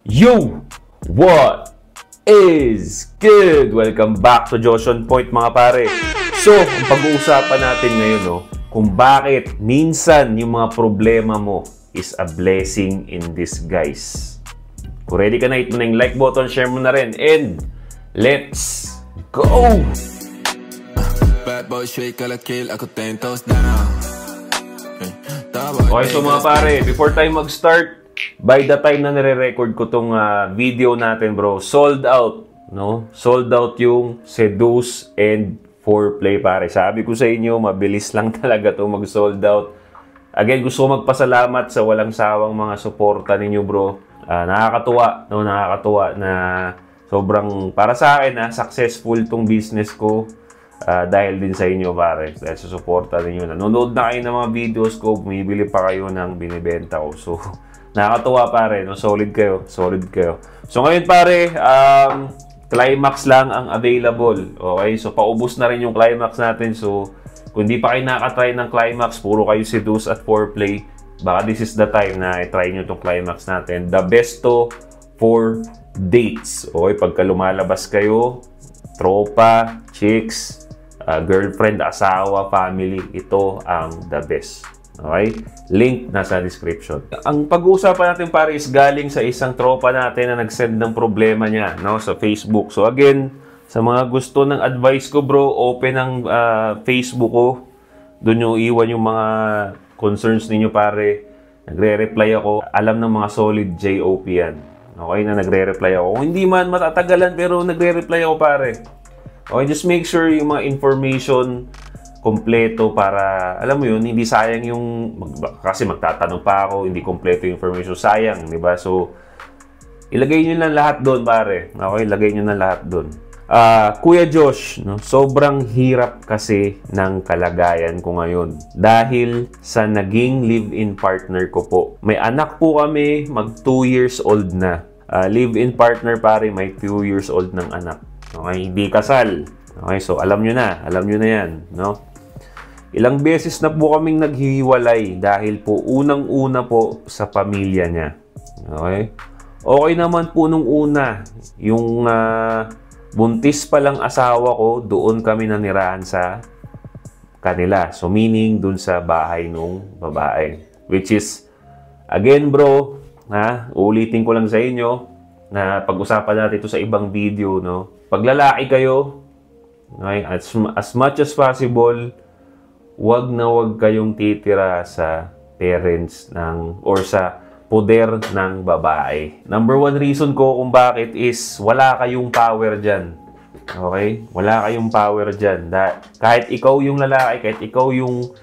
Yo! What is good? Welcome back to Joshon Point mga pare. So, ang pag-uusapan natin ngayon, kung bakit minsan yung mga problema mo is a blessing in disguise. Kung ready ka na, hit mo na yung like button, share mo na rin, and let's go! Bad boy, straight color kill, ako 10 toes down. Okay, so mga pare, before tayo mag-start, by the time na nire-record ko tong video natin, bro, sold out, no? Sold out yung Seduce and Foreplay, pare. Sabi ko sa inyo, mabilis lang talaga to mag-sold out. Again, gusto ko magpasalamat sa walang sawang mga suporta ninyo, bro. Nakakatuwa, no? Nakakatuwa na sobrang, para sa akin, successful tong business ko. Dahil din sa inyo, pare. Dahil sa suporta ninyo. Nanonood na kayo ng mga videos ko, bumibili pa kayo ng binibenta ko. So, nakakatuwa, pare, no? Solid kayo. Solid kayo. So, ngayon, pare, Climax lang ang available. Okay? So, paubos na rin yung Climax natin. So, kung hindi pa kayo nakatry ng Climax, puro kayo Seduce at Foreplay, baka this is the time na i-try nyo itong Climax natin. The best to for dates. Okay? Pagka lumalabas kayo, tropa, chicks, girlfriend, asawa, family, ito ang the best. Okay? Link nasa description. Ang pag-uusapan natin, pare, is galing sa isang tropa natin na nag-send ng problema niya, no, sa Facebook. So again, sa mga gusto ng advice ko, bro, open ang Facebook ko. Doon nyo iwan yung mga concerns ninyo, pare. Nagre-reply ako. Alam ng mga solid JOP yan. Okay, na nagre-reply ako. Kung hindi man matatagalan, pero nagre-reply ako, pare. Okay, just make sure yung mga information kompleto para, alam mo yun, hindi sayang yung, kasi magtatanong pa ako, hindi kompleto yung information, sayang, di ba? So, ilagay nyo lang lahat doon, pare. Okay, ilagay nyo na lahat doon. Kuya Josh, no, sobrang hirap kasi ng kalagayan ko ngayon dahil sa naging live-in partner ko po. May anak po kami, mag 2 years old na. Live-in partner, pare, may 2 years old ng anak. Okay, hindi kasal. Okay, so alam nyo na yan, no? Ilang beses na po kaming naghihiwalay dahil po unang-una po sa pamilya niya. Okay? Okay naman po nung una, yung buntis pa lang asawa ko, doon kami nanirahan sa kanila. So meaning doon sa bahay nung babae. Which is, again, bro, ulitin ko lang sa inyo na pag-usapan natin ito sa ibang video, no? Pag lalaki kayo, okay, as much as possible, wag na wag kayong titira sa parents ng or sa poder ng babae. Number one reason ko kung bakit is wala kayong power dyan. Okay? Wala kayong power dyan. Kahit ikaw yung lalaki, kahit ikaw yung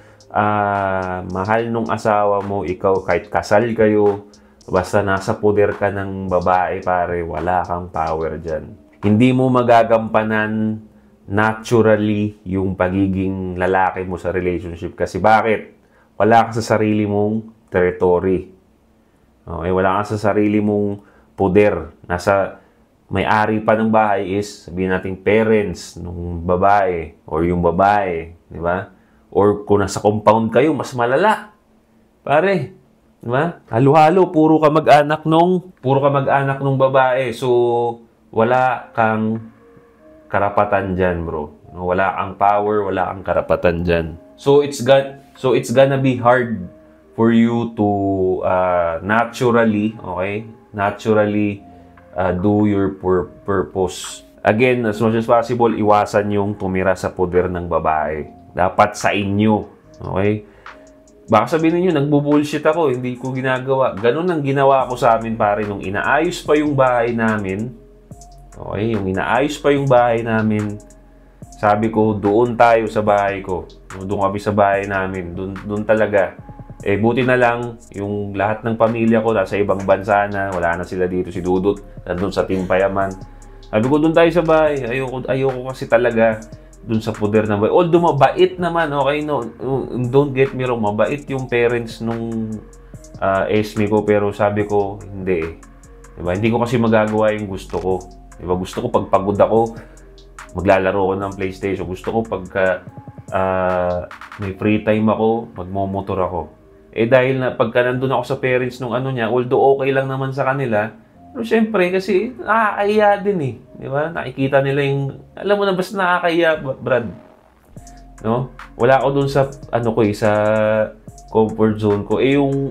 mahal nung asawa mo, ikaw, kahit kasal kayo, basta nasa poder ka ng babae, pare, wala kang power dyan. Hindi mo magagampanan naturally yung pagiging lalaki mo sa relationship. Kasi bakit? Wala ka sa sarili mong territory. Okay? Wala ka sa sarili mong poder. Nasa may-ari pa ng bahay is, sabihin natin, parents ng babae or yung babae. Di ba? Or kung nasa compound kayo, mas malala. Pare, di ba? Halo-halo, puro ka mag-anak nung babae. So, wala kang karapatan dyan, bro. Wala kang power, wala kang karapatan dyan. So it's gonna be hard for you to naturally do your purpose. Again, as much as possible, iwasan yung tumira sa poder ng babae. Dapat sa inyo. Okay? Baka sabihin niyo, nagbo-bullshit ako, hindi ko ginagawa. Ganun ang ginawa ko sa amin, pare, nung inaayos pa yung bahay namin. Okay, yung inaayos pa yung bahay namin, sabi ko, doon tayo sa bahay ko. Doon kami sa bahay namin. Doon talaga. Eh, buti na lang, yung lahat ng pamilya ko nasa ibang bansa na, wala na sila dito. Si Dudut, nandun sa Timpayaman. Sabi ko, doon tayo sa bahay. Ayoko kasi talaga doon sa poder ng bahay. Although mabait naman, okay, no? Don't get me wrong, mabait yung parents nung esme ko. Pero sabi ko, hindi eh. Diba? Hindi ko kasi magagawa yung gusto ko. Diba? Gusto ko pag pagod ako, maglalaro ko ng PlayStation. Gusto ko pagka may free time ako, magmomotor ako. Eh dahil na pagka nandun ako sa parents nung ano niya, although okay lang naman sa kanila, Pero syempre, kasi nakakahiya din eh. Di ba? Nakikita nila yung, alam mo na, basta nakakahiya, Brad. No? Wala ako dun sa, sa comfort zone ko. Yung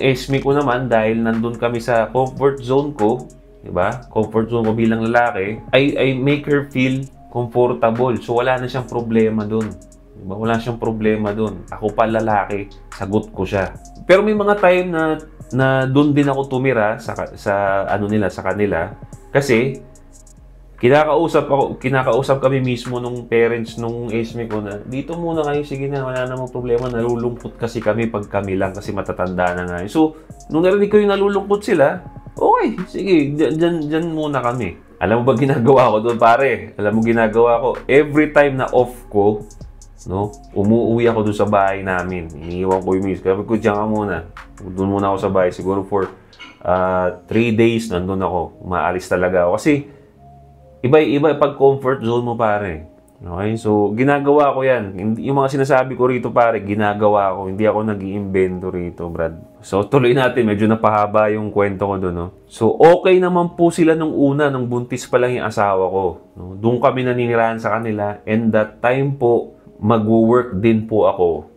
esme ko naman, dahil nandun kami sa comfort zone ko, di ba? Comfort zone ko bilang lalaki, I make her feel comfortable. So, wala na siyang problema dun. Diba? Wala siyang problema dun. Ako pa lalaki, sagot ko siya. Pero may mga time na dun din ako tumira sa kanila. Kasi, kinakausap kami mismo nung parents nung esme ko na, dito muna kayo, sige na, wala namang problema, nalulungkot kasi kami pag kami lang kasi matatanda na nga. So, nung narinig ko yung nalulungkot sila, okay, sige, dyan muna kami. Alam mo ba ginagawa ko doon, pare? Alam mo ginagawa ko? Every time na off ko, no, umuwi ako doon sa bahay namin. Iniiwan ko yung miss. Sabi ko, diyan ka muna. Doon muna ako sa bahay. Siguro for 3 days, nandun ako. Umaalis talaga ako. Kasi, iba pag comfort zone mo, pare. Okay? So, ginagawa ko yan. Yung mga sinasabi ko rito, pare, ginagawa ko. Hindi ako nag-iimbento rito, Brad. So, tuloy natin. Medyo napahaba yung kwento ko doon, no? So, okay naman po sila nung una, nung buntis pa lang yung asawa ko. No? Doon kami naninirahan sa kanila. And that time po, mag-work din po ako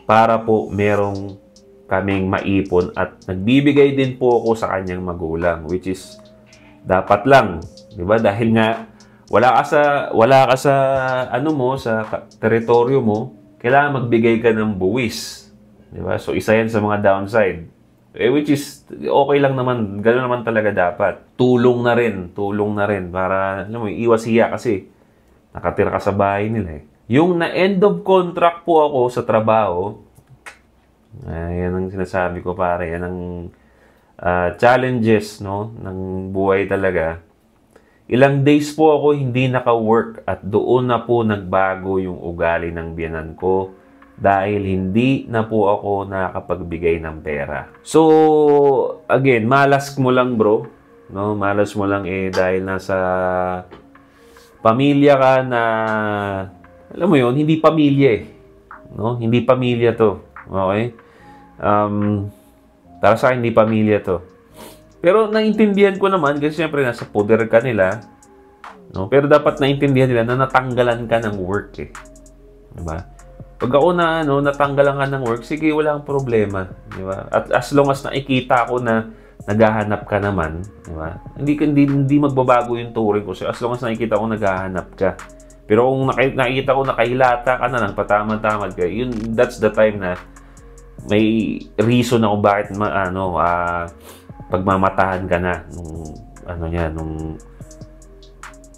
para po merong kaming maipon at nagbibigay din po ako sa kanyang magulang, which is dapat lang, 'di ba? Dahil nga wala ka sa sa teritoryo mo, kailangan magbigay ka ng buwis, 'di ba? So isa 'yan sa mga downside. Which is okay lang naman, ganoon naman talaga dapat. Tulong na rin para alam mo, iwas hiya kasi nakatira ka sa bahay nila eh. Yung na-end of contract po ako sa trabaho, yan ang sinasabi ko, pare. Yan ang challenges, no, ng buhay talaga. Ilang days po ako hindi naka-work at doon na po nagbago yung ugali ng biyenan ko dahil hindi na po ako nakapagbigay ng pera. So, again, malas mo lang, bro. No, malas mo lang dahil nasa pamilya ka na, alam mo yun, hindi pamilya eh. No? Hindi pamilya to. Okay? Para sa akin, hindi pamilya to. Pero naintindihan ko naman kasi siyempre nasa poder ka nila. No? Pero dapat naintindihan nila na natanggalan ka ng work eh. Diba? Pag ako natanggalan ka ng work, sige, wala kang problema. Diba? At as long as nakikita ko na naghahanap ka naman, diba? Hindi magbabago yung turing ko. So, as long as nakikita ko naghahanap ka. Pero kung nakikita ko nakahilata ka na lang, patamad-tamad ka, that's the time na may reason na kung bakit pagmamatahan ka na nung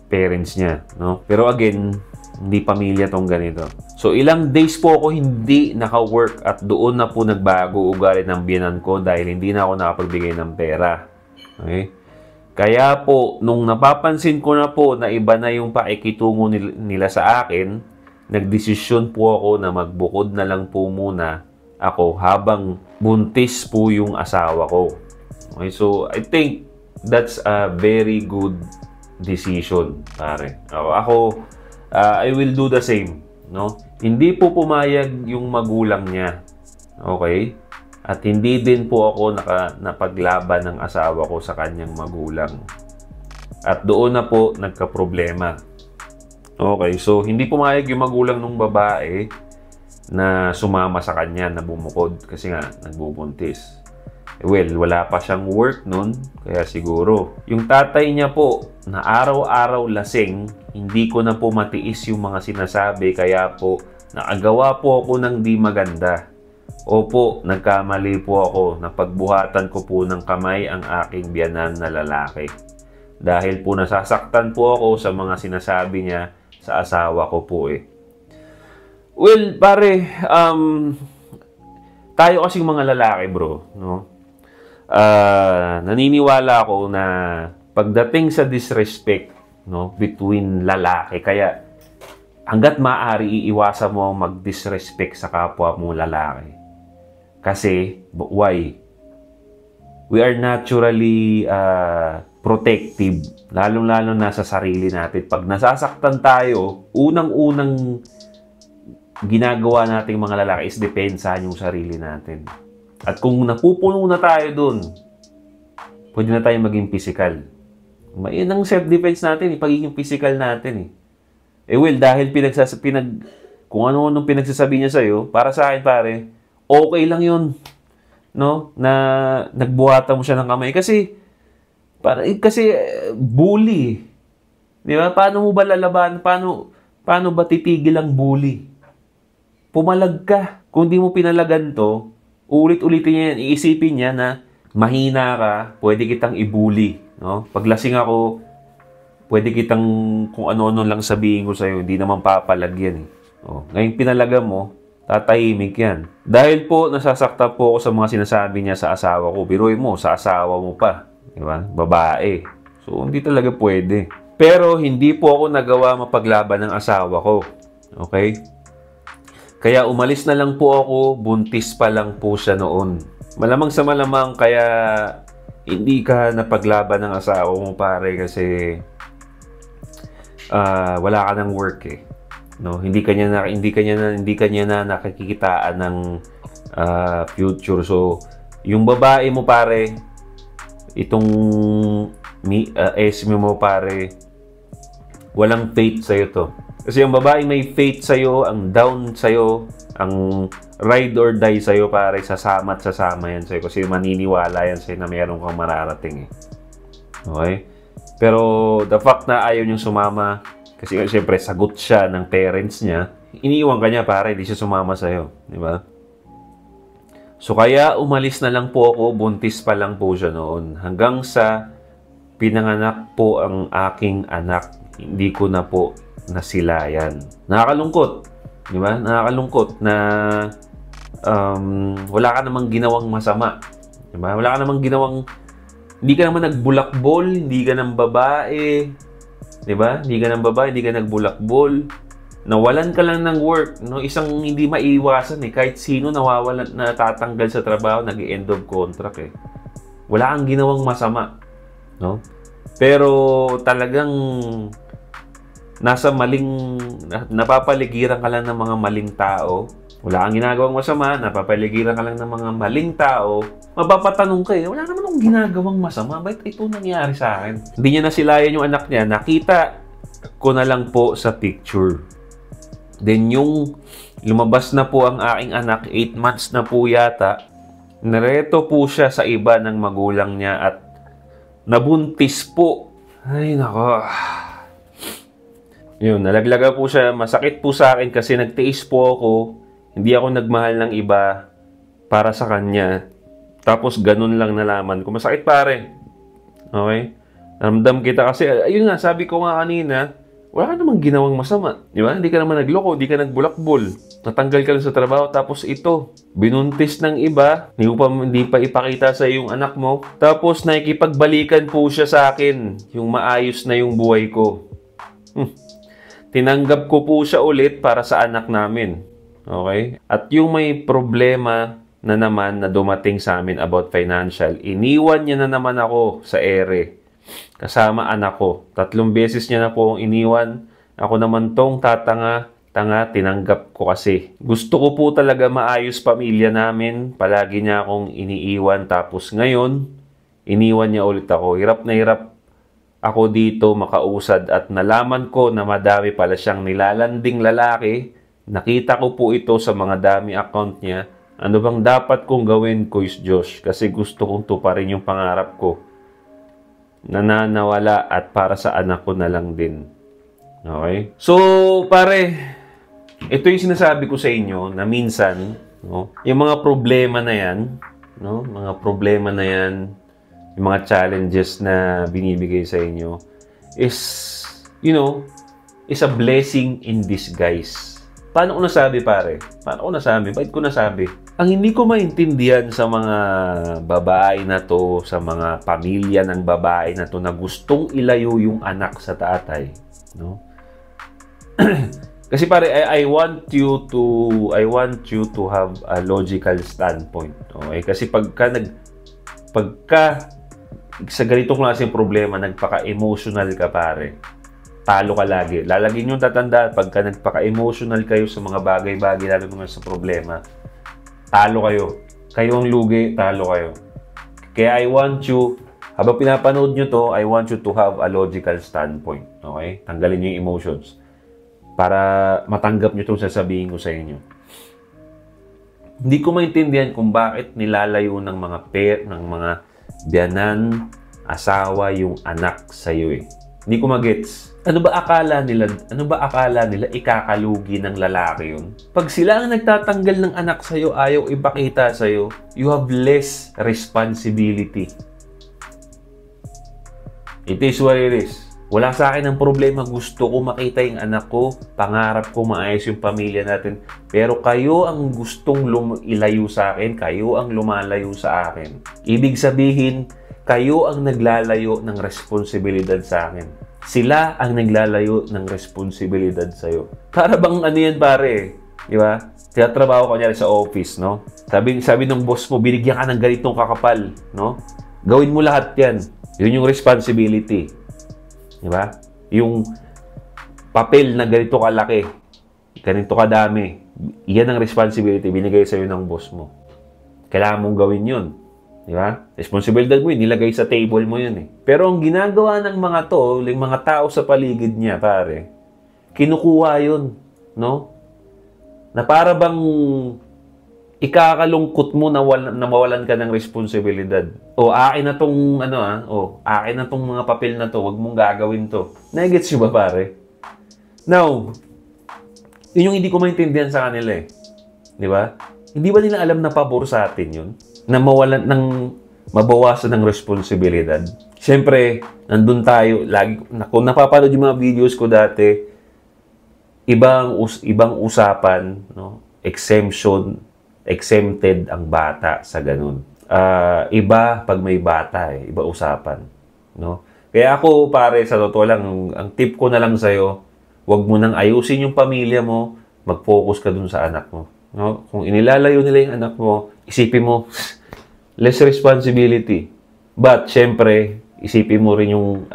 parents niya, no? Pero again, hindi pamilya tong ganito. So, ilang days po ako hindi naka-work at doon na po nagbago ugali ng biyenan ko dahil hindi na ako nakapagbigay ng pera. Okay? Kaya po, nung napapansin ko na po na iba na yung pakikitungo nila sa akin, nagdesisyon po ako na magbukod na lang po muna ako habang buntis po yung asawa ko. Okay, so I think that's a very good decision, pare. I will do the same, no? Hindi po pumayag yung magulang niya. Okay? At hindi din po ako napaglaban ng asawa ko sa kanyang magulang. At doon na po nagka-problema. Okay, so hindi pumayag yung magulang ng babae na sumama sa kanya na bumukod kasi nga nagbubuntis. Well, wala pa siyang work nun, kaya siguro. Yung tatay niya po na araw-araw lasing, hindi ko na po matiis yung mga sinasabi, kaya po nakagawa po ako ng di maganda. Opo, nagkamali po ako. Napagbuhatan ko po ng kamay ang aking biyanan na lalaki. Dahil po nasasaktan po ako sa mga sinasabi niya sa asawa ko po eh. Well, pare, tayo kasing mga lalaki, bro, no? Naniniwala ako na pagdating sa disrespect, no, between lalaki, kaya hanggat maaari iiwasan mo mag-disrespect sa kapwa mo lalaki. Kasi, why? We are naturally protective. Lalong-lalo na sa sarili natin. Pag nasasaktan tayo, unang-unang ginagawa nating mga lalaki is depensahan yung sarili natin. At kung napupuno na tayo dun, pwede na tayong maging physical. Yan ang self-defense natin, pagiging physical natin well, dahil kung ano-anong pinagsasabi niya sa'yo, para sa akin pare, okay lang yun. No? Na nagbuhatan mo siya ng kamay. Kasi bully. Di ba? Paano mo ba lalaban? Paano ba titigil ang bully? Pumalag ka. Kung di mo pinalagan to, ulit-ulitin niya yan, iisipin niya na mahina ka, pwede kitang ibully. No? Pag lasing ako, pwede kitang kung ano-ano lang sabihin ko sa'yo, hindi naman papalag yan. Ngayon pinalaga mo, tatahimik yan. Dahil po, nasasakta po ako sa mga sinasabi niya sa asawa ko. Biruin mo, sa asawa mo pa. Diba? Babae. So, hindi talaga pwede. Pero, hindi po ako nagawa mapaglaban ng asawa ko. Okay? Kaya umalis na lang po ako, buntis pa lang po siya noon. Malamang sa malamang, kaya hindi ka napaglaban ng asawa mo pare kasi wala ka ng work no, hindi kanya na nakikitaan ng future. So yung babae mo pare, itong esme mo pare, walang faith sa'yo to. Kasi yung babae may faith sa'yo, ang down sa'yo, ang ride or die sa'yo pare, sasama at sasama yan sa'yo kasi maniniwala yan sa'yo na mayroon kang mararating Okay? Pero the fact na ayaw niyang sumama, kasi siyempre sagot siya ng parents niya, iniiwan ka niya pare, hindi siya sumama sa'yo. Di ba? So kaya umalis na lang po ako, buntis pa lang po siya noon. Hanggang sa pinanganak po ang aking anak, hindi ko na po nasilayan. Nakakalungkot. Di ba? Nakakalungkot na wala ka namang ginawang masama. Di ba? Wala ka namang ginawang, hindi ka naman nagbulakbol, hindi ka ng babae. Di ba? Hindi ka ng babae, hindi ka nagbulakbol. Nawalan ka lang ng work. No? Isang hindi maiiwasan Kahit sino nawawalan, natatanggal sa trabaho, nag-end of contract Wala kang ginawang masama. No? Pero talagang napapaligiran ka lang ng mga maling tao. Wala kang ginagawang masama, napapaligiran ka lang ng mga maling tao. Mapapatanong ka wala naman akong ginagawang masama. Bakit ito nangyari sa akin? Hindi niya nasilayan yung anak niya. Nakita ko na lang po sa picture. Then yung lumabas na po ang aking anak, 8 months na po yata, nareto po siya sa iba ng magulang niya at nabuntis po. Ay nako. Yun, nalaglaga po siya. Masakit po sa akin kasi nagtiis po ako. Hindi ako nagmahal ng iba para sa kanya. Tapos ganun lang nalaman ko. Masakit pare. Okay? Ramdam kita kasi, ayun nga, sabi ko nga kanina, wala ka namang ginawang masama. Di ba? Hindi ka naman nagloko, hindi ka nagbulakbol. Natanggal ka lang sa trabaho. Tapos ito, binuntis ng iba. Hindi pa ipakita sa yung anak mo. Tapos nakikipagbalikan po siya sa akin. Yung maayos na yung buhay ko. Tinanggap ko po siya ulit para sa anak namin. Okay? At yung may problema na naman na dumating sa amin about financial, iniwan niya na naman ako sa ere. Kasama anak ko. 3 beses niya na po iniwan. Ako naman tong tanga, tinanggap ko kasi. Gusto ko po talaga maayos pamilya namin. Palagi niya akong iniiwan. Tapos ngayon, iniwan niya ulit ako. Hirap na hirap ako dito makausad at nalaman ko na madami pala siyang nilalanding lalaki. Nakita ko po ito sa mga dami account niya. Ano bang dapat kong gawin, Kuis Josh? Kasi gusto kong tuparin yung pangarap ko. Nananawala at para sa anak ko na lang din. Okay? So, pare, ito yung sinasabi ko sa inyo na minsan, no, yung mga problema na yan, no, mga problema na yan, yung mga challenges na binibigay sa inyo is, is a blessing in disguise. Paano ko nasabi, pare? Paano ko nasabi? Bakit ko nasabi? Ang hindi ko maintindihan sa mga babae na to, sa mga pamilya ng babae na to na gustong ilayo yung anak sa tatay, no? Kasi pare, I want you to have a logical standpoint. Okay? Kasi pagka sa ganitong klaseng problema, nagpaka-emotional ka pare, talo ka lagi. Lalagyan yung tatanda, pagka nagpaka-emotional kayo sa mga bagay-bagay, lalo naman sa problema, talo kayo. Kayo ang lugi, talo kayo. Kaya I want you Habang pinapanood nyo to, I want you to have a logical standpoint. Okay? Tanggalin nyo yung emotions. Para matanggap nyo itong sasabihin ko sa inyo. Hindi ko maintindihan kung bakit nilalayo ng mga ng mga biyanan, asawa, yung anak sa'yo eh. Hindi ko magets. Ano ba akala nila ikakalugi ng lalaki yun? Pag sila ang nagtatanggal ng anak sa'yo, ayaw ipakita sa'yo, you have less responsibility. It is what it is. Wala sa akin ang problema. Gusto ko makita yung anak ko. Pangarap ko maayos yung pamilya natin. Pero kayo ang gustong ilayo sa akin. Kayo ang lumalayo sa akin. Ibig sabihin, kayo ang naglalayo ng responsibilidad sa akin. Sila ang naglalayo ng responsibilidad sa'yo. Para bang ano yan pare? Di ba? Tinatrabaho ka niya sa office, no? Sabi ng boss mo, binigyan ka ng ganitong kakapal, no? Gawin mo lahat yan. Yun yung responsibility. Di ba? Yung papel na ganito kalaki, ganito kadami, yan ang responsibility binigay sa'yo ng boss mo. Kailangan mong gawin yun. Di ba? Responsibilidad mo yun, nilagay sa table mo yun eh. Pero ang ginagawa ng mga to, yung mga tao sa paligid niya, pare, kinukuha yun, no? Na para bang ikakalungkot mo na mawalan ka ng responsibilidad. O, akin na tong, akin na tong mga papel na to, wag mong gagawin to. Nagets nyo ba, pare? Now, yun yung hindi ko maintindihan sa kanila eh. Di ba? Hindi ba nila alam na pabor sa atin yun? Na mabawasan ng responsibilidad. Siyempre, nandun tayo, lagi, kung napapanood yung mga videos ko dati, ibang usapan, no? Exempted ang bata sa ganun. Iba pag may bata eh. Iba usapan. No? Kaya ako, pare, sa totoo lang, ang tip ko na lang sa'yo, huwag mo nang ayusin yung pamilya mo, mag-focus ka dun sa anak mo. No? Kung inilalayo nila yung anak mo, isipin mo, less responsibility. But, syempre, isipin mo rin yung,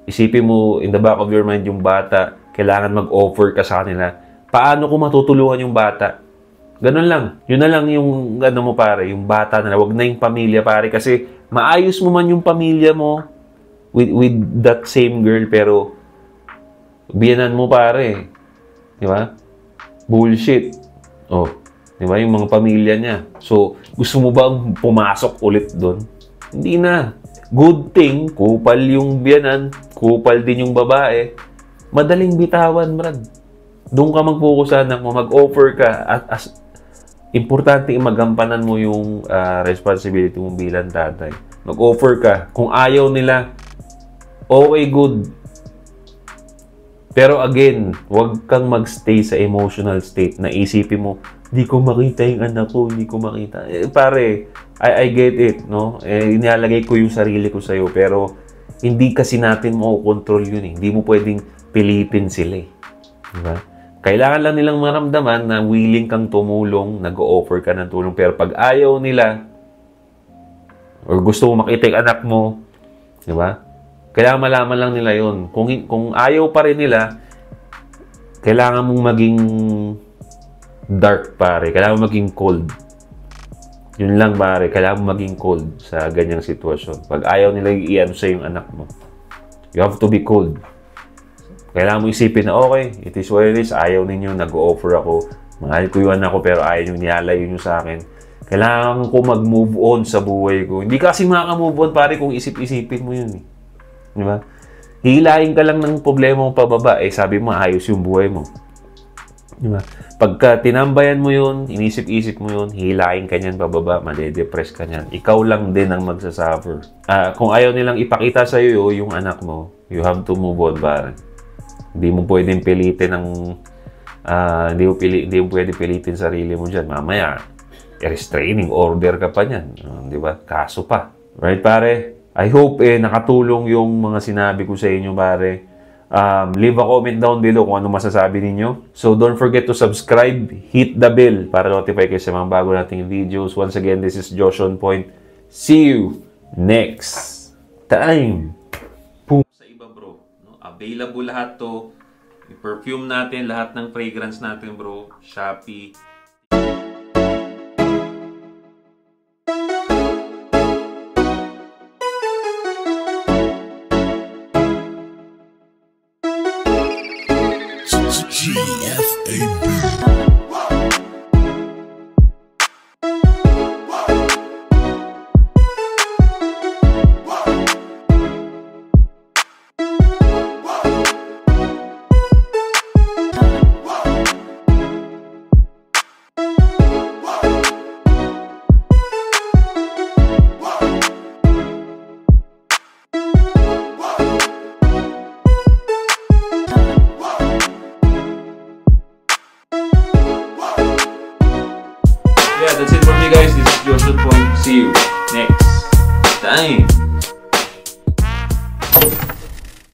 isipin mo in the back of your mind yung bata, kailangan mag-offer ka sa kanila. Paano ko matutulungan yung bata? Ganun lang. Yun na lang yung mo pare, yung bata na wag na yung pamilya pare kasi maayos mo man yung pamilya mo with that same girl pero biyanan mo pare. Di ba? Bullshit. Oh, di ba yung mga pamilya niya. So, gusto mo bang pumasok ulit doon? Hindi na. Good thing, kupal yung biyanan, kupal din yung babae. Madaling bitawan, brad. Doon ka mag-focus anak mo, mag-offer ka as importante magampanan mo yung responsibility mo bilang tatay. Mag-offer ka. Kung ayaw nila, okay, good. Pero again, huwag kang mag-stay sa emotional state na isipin mo, di ko makita yung anak ko, hindi ko makita. Pare, I get it, no? Inilalagay ko yung sarili ko sa'yo, pero hindi kasi natin mo-control yun eh. Hindi mo pwedeng pilitin sila eh. Diba? Kailangan lang nilang maramdaman na willing kang tumulong, nag-o-offer ka ng tulong. Pero pag ayaw nila, or gusto mo makita yung anak mo, di ba? Kailangan malaman lang nila yun. Kung ayaw pa rin nila, kailangan mong maging dark, pare. Kailangan mong maging cold. Yun lang, pare. Kailangan mong maging cold sa ganyang sitwasyon. Pag ayaw nila i-ano sa yung anak mo, you have to be cold. Kailangan mo isipin na, okay, it is what it is. Ayaw ninyo, nag-o-offer ako. Mahal ko yung anak ko, pero ayaw nyo, nilalayo nyo sa akin. Kailangan ko mag-move on sa buhay ko. Hindi kasi makaka-move on, pare, kung isip-isipin mo yun. Di ba? Hihilahin ka lang ng problema mo pababa, sabi mo, ayos yung buhay mo. Di ba? Pagka tinambayan mo yun, inisip-isip mo yun, hihilahin ka niyan pababa, madedepress ka niyan. Ikaw lang din ang magsasuffer. Kung ayaw nilang ipakita sa'yo yung anak mo, you have to move on, pare. Hindi mo pwedeng pilitin hindi mo pwedeng pilitin sarili mo dyan. Mamaya, restraining order ka pa niyan. Di ba? Kaso pa. Right, pare? I hope nakatulong yung mga sinabi ko sa inyo, pare. Leave a comment down below kung ano masasabi ninyo. So, don't forget to subscribe, hit the bell para notify kayo sa mga bago nating videos. Once again, this is Josh On Point. See you next time. Sa iba, bro. No? Available lahat to. I-perfume natin, lahat ng fragrance natin, bro. Shopee. Yeah, that's it for me guys. This is Joshua Point. See you next time.